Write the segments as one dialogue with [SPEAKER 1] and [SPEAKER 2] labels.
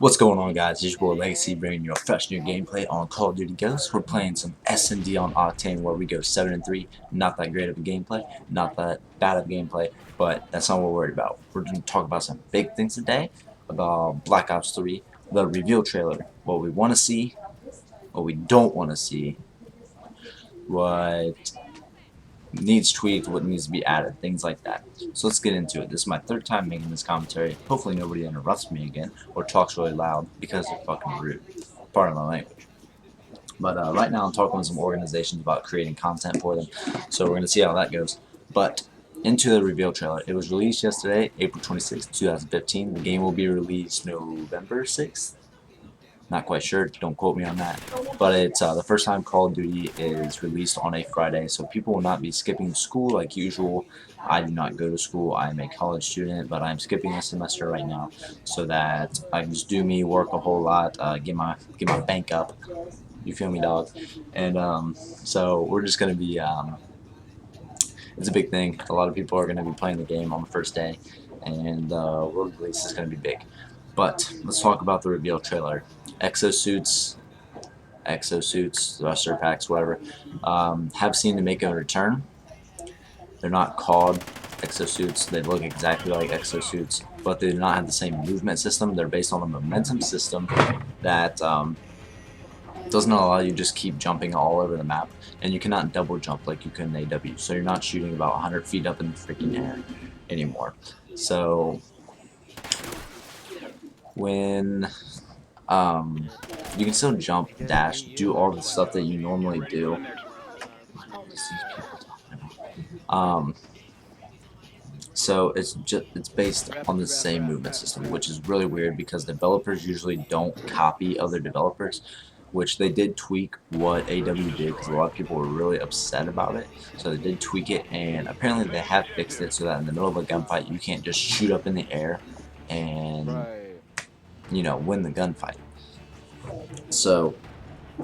[SPEAKER 1] What's going on, guys? It's your boy Legacy bringing you a fresh new gameplay on Call of Duty Ghosts. We're playing some S&D on Octane where we go 7-3. Not that great of a gameplay, not that bad of a gameplay, but that's not what we're worried about. We're going to talk about some big things today, about Black Ops 3, the reveal trailer, what we want to see, what we don't want to see, what needs tweaked, what needs to be added, things like that. So let's get into it. This is my third time making this commentary. Hopefully nobody interrupts me again or talks really loud because they're fucking rude. Pardon my language. But right now I'm talking with some organizations about creating content for them. So we're going to see how that goes. But into the reveal trailer. It was released yesterday, April 26th, 2015. The game will be released November 6th. Not quite sure, don't quote me on that. But it's the first time Call of Duty is released on a Friday, so people will not be skipping school like usual. I do not go to school, I'm a college student, but I'm skipping a semester right now so that I can just do me, work a whole lot, get my bank up. You feel me, dog? And so we're just gonna be it's a big thing. A lot of people are gonna be playing the game on the first day, and world release is gonna be big. But let's talk about the reveal trailer. Exosuits, thruster packs, whatever, have seemed to make a return. They're not called exosuits. They look exactly like exosuits, but they do not have the same movement system. They're based on a momentum system that doesn't allow you to just keep jumping all over the map, and you cannot double jump like you can in AW. So you're not shooting about 100 feet up in the freaking air anymore. So when you can still jump, dash, do all the stuff that you normally do. So it's based on the same movement system, which is really weird because developers usually don't copy other developers, which they did tweak what AW did because a lot of people were really upset about it. So they did tweak it, and apparently they have fixed it so that in the middle of a gunfight you can't just shoot up in the air and win the gunfight. So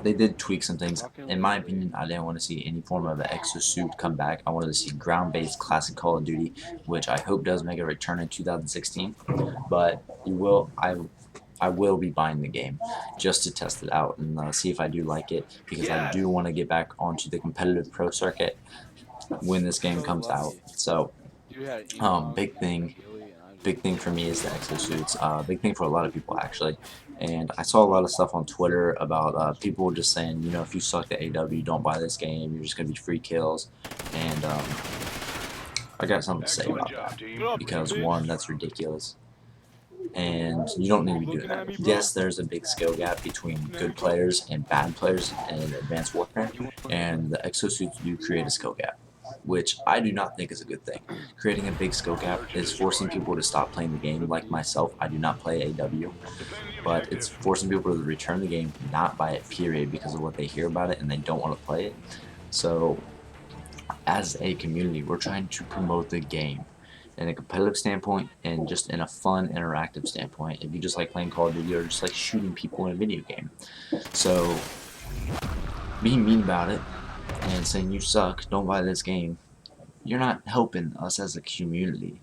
[SPEAKER 1] they did tweak some things. In my opinion, I didn't want to see any form of an exosuit come back. I wanted to see ground-based classic Call of Duty, which I hope does make a return in 2016. But I will be buying the game just to test it out and see if I do like it, because I do want to get back onto the competitive pro circuit when this game comes out. So big thing for me is the exosuits. Big thing for a lot of people, actually. And I saw a lot of stuff on Twitter about people just saying, if you suck at AW, don't buy this game. You're just gonna be free kills. And I got something to say about that, because one, that's ridiculous, and you don't need to be doing that. Yes, there's a big skill gap between good players and bad players in Advanced Warfare, and the exosuits do create a skill gap, which I do not think is a good thing. Creating a big skill gap is forcing people to stop playing the game. Like myself, I do not play AW, but it's forcing people to return the game, not buy it, period, because of what they hear about it and they don't want to play it. So as a community, we're trying to promote the game in a competitive standpoint and just in a fun, interactive standpoint. If you just like playing Call of Duty or just like shooting people in a video game. So being mean about it and saying you suck, don't buy this game, you're not helping us as a community.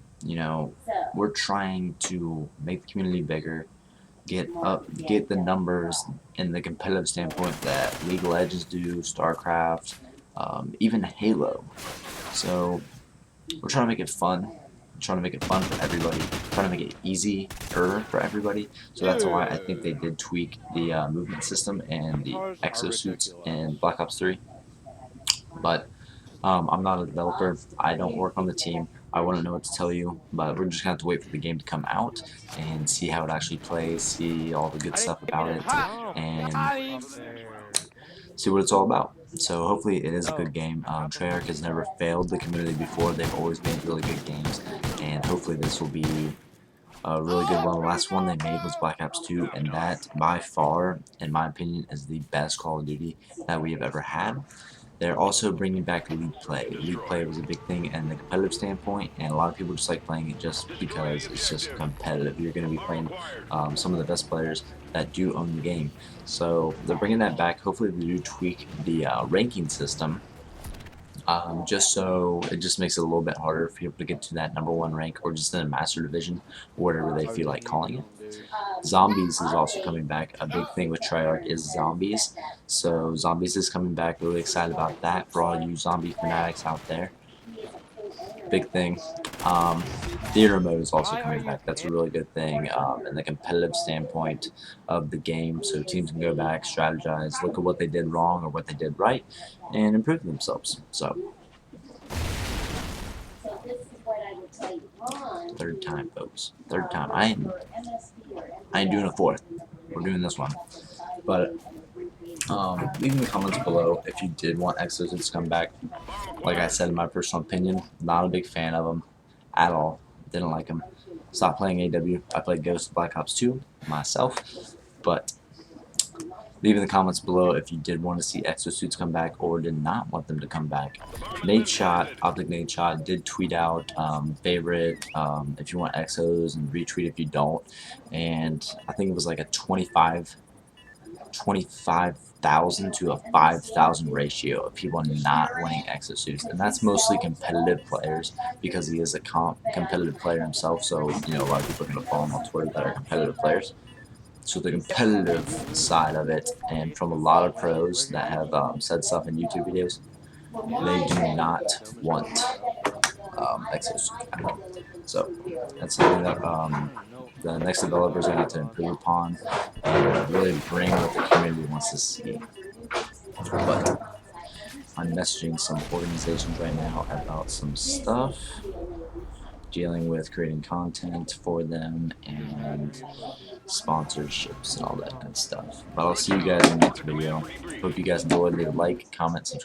[SPEAKER 1] We're trying to make the community bigger, get the numbers in the competitive standpoint that League of Legends do, StarCraft, even Halo. So we're trying to make it fun. Trying to make it fun for everybody, trying to make it easier for everybody. So that's why I think they did tweak the movement system and the exosuits in Black Ops 3. But I'm not a developer. I don't work on the team. I wouldn't know what to tell you, but we're just going to have to wait for the game to come out and see how it actually plays, see all the good stuff about it, and see what it's all about. So hopefully it is a good game. Treyarch has never failed the community before. They've always made really good games, and hopefully this will be a really good one. The last one they made was Black Ops 2, and that, by far, in my opinion, is the best Call of Duty that we have ever had. They're also bringing back League Play. League Play was a big thing in the competitive standpoint, and a lot of people just like playing it just because it's just competitive. You're going to be playing some of the best players that do own the game. So they're bringing that back. Hopefully they do tweak the ranking system, just so it just makes it a little bit harder for people to get to that #1 rank, or just in a master division, or whatever they feel like calling it. Zombies is also coming back. A big thing with Treyarch is zombies. So zombies is coming back. Really excited about that for all you zombie fanatics out there. Big thing. Um, Theater mode is also coming back. That's a really good thing in the competitive standpoint of the game. So teams can go back, strategize, look at what they did wrong or what they did right, and improve themselves. So third time, folks. Third time. I ain't doing a fourth. We're doing this one. But leave in the comments below if you did want Exosuits to come back. Like I said, in my personal opinion, not a big fan of them at all. Didn't like them. Stopped playing AW. I played Ghost of Black Ops 2 myself. But leave in the comments below if you did want to see Exosuits come back or did not want them to come back. Nate Shot, Optic Nate Shot, did tweet out favorite if you want Exos and retweet if you don't. And I think it was like a 25,000 to a 5,000 ratio of people not winning exosuits, and that's mostly competitive players because he is a competitive player himself. So a lot of people are going to follow him on Twitter that are competitive players. So the competitive side of it, and from a lot of pros that have said stuff in YouTube videos, they do not want exosuits at all. So that's something that the next developers are going to have to improve upon and really bring what the community wants to see. But I'm messaging some organizations right now about some stuff, dealing with creating content for them and sponsorships and all that good stuff. But I'll see you guys in the next video. Hope you guys enjoyed. Leave a like, comment, subscribe.